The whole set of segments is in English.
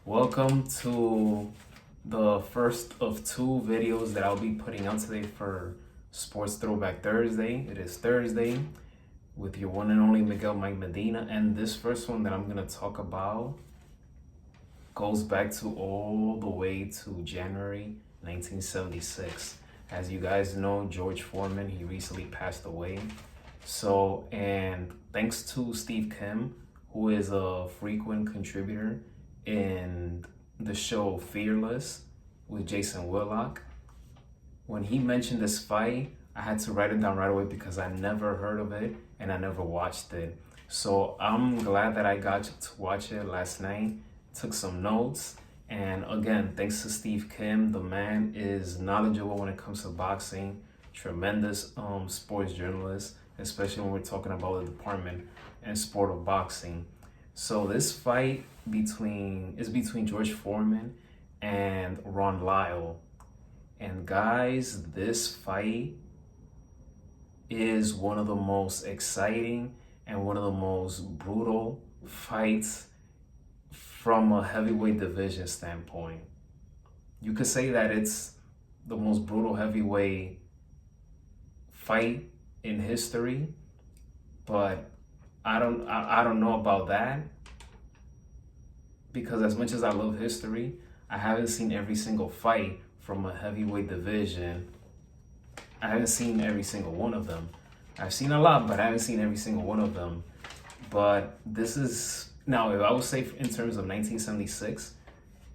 Welcome to the first of two videos that I'll be putting out today for Sports Throwback Thursday. It is Thursday with your one and only Miguel Mike Medina, and this first one that I'm gonna talk about goes back to all the way to January 1976. As you guys know, George Foreman, he recently passed away. So, and thanks to Steve Kim, who is a frequent contributor in the show Fearless with Jason Whitlock. When he mentioned this fight, I had to write it down right away because I never heard of it and I never watched it. So I'm glad that I got to watch it last night, took some notes, and again, thanks to Steve Kim, the man is knowledgeable when it comes to boxing, tremendous sports journalist, especially when we're talking about the department and sport of boxing. So this fight between George Foreman and Ron Lyle. And guys, this fight is one of the most exciting and one of the most brutal fights from a heavyweight division standpoint. You could say that it's the most brutal heavyweight fight in history, but I don't know about that, because as much as I love history, I haven't seen every single fight from a heavyweight division. I haven't seen every single one of them. I've seen a lot, but I haven't seen every single one of them. But this is, now if I would say in terms of 1976,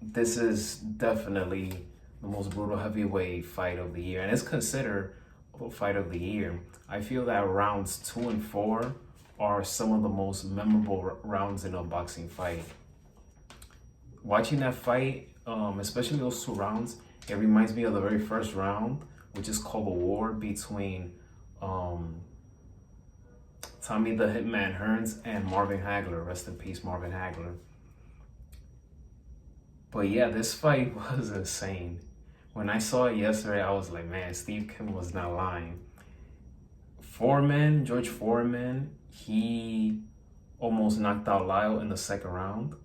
this is definitely the most brutal heavyweight fight of the year. And it's considered a fight of the year. I feel that rounds 2 and 4 are some of the most memorable rounds in a boxing fight. Watching that fight, especially those 2 rounds, it reminds me of the very first round, which is called the war between Tommy the Hitman Hearns and Marvin Hagler. Rest in peace, Marvin Hagler. But yeah, this fight was insane. When I saw it yesterday, I was like, man, Steve Kim was not lying. George Foreman, he almost knocked out Lyle in the second round.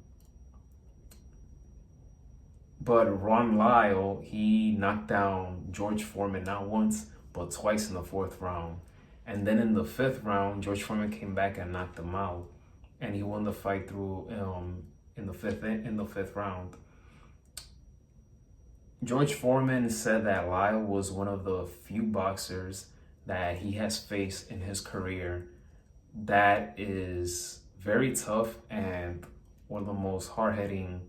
But Ron Lyle, he knocked down George Foreman not once, but twice in the 4th round. And then in the 5th round, George Foreman came back and knocked him out. And he won the fight through in the fifth round. George Foreman said that Lyle was one of the few boxers that he has faced in his career that is very tough and one of the most hard-hitting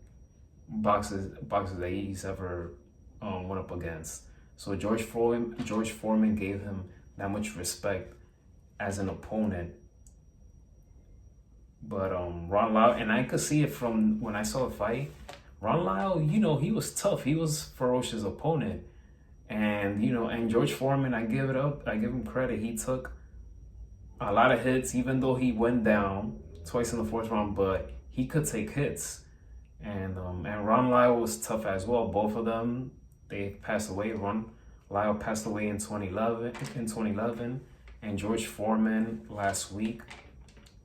boxers that he's ever went up against. So George Foreman gave him that much respect as an opponent. But Ron Lyle, and I could see it from when I saw the fight, Ron Lyle, he was tough. He was ferocious opponent. And, and George Foreman, I give him credit. He took a lot of hits, even though he went down twice in the 4th round, but he could take hits. And Ron Lyle was tough as well. Both of them, they passed away. Ron Lyle passed away in 2011, and George Foreman last week.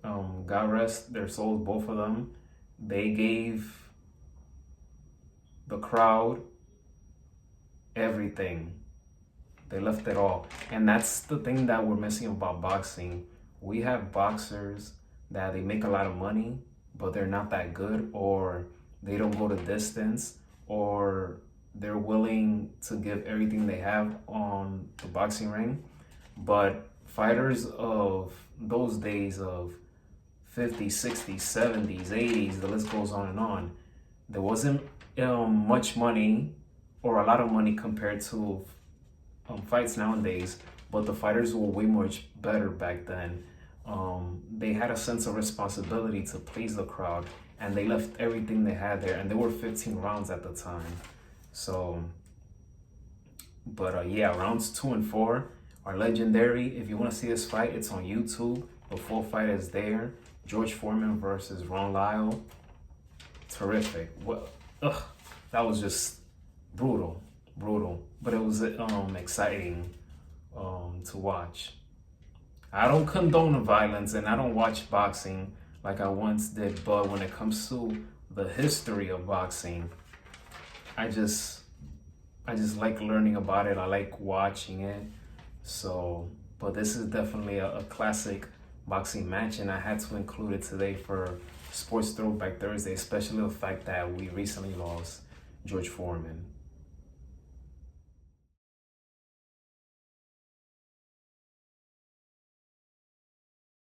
God rest their souls, both of them. They gave the crowd everything. They left it all. And that's the thing that we're missing about boxing. We have boxers that they make a lot of money, but they're not that good, or they don't go the distance, or they're willing to give everything they have on the boxing ring. But fighters of those days of 50s, 60s, 70s, 80s, the list goes on and on. There wasn't much money or a lot of money compared to fights nowadays, but the fighters were way much better back then. They had a sense of responsibility to please the crowd, and they left everything they had there, and there were 15 rounds at the time. So, but yeah, rounds 2 and 4 are legendary. If you want to see this fight, it's on YouTube. The full fight is there. George Foreman versus Ron Lyle. Terrific. Well, that was just brutal. But it was exciting to watch. I don't condone violence, and I don't watch boxing like I once did, but when it comes to the history of boxing. I just like learning about it. I like watching it. So, but this is definitely a classic boxing match, and I had to include it today for Sports Throwback Thursday, especially the fact that we recently lost George Foreman.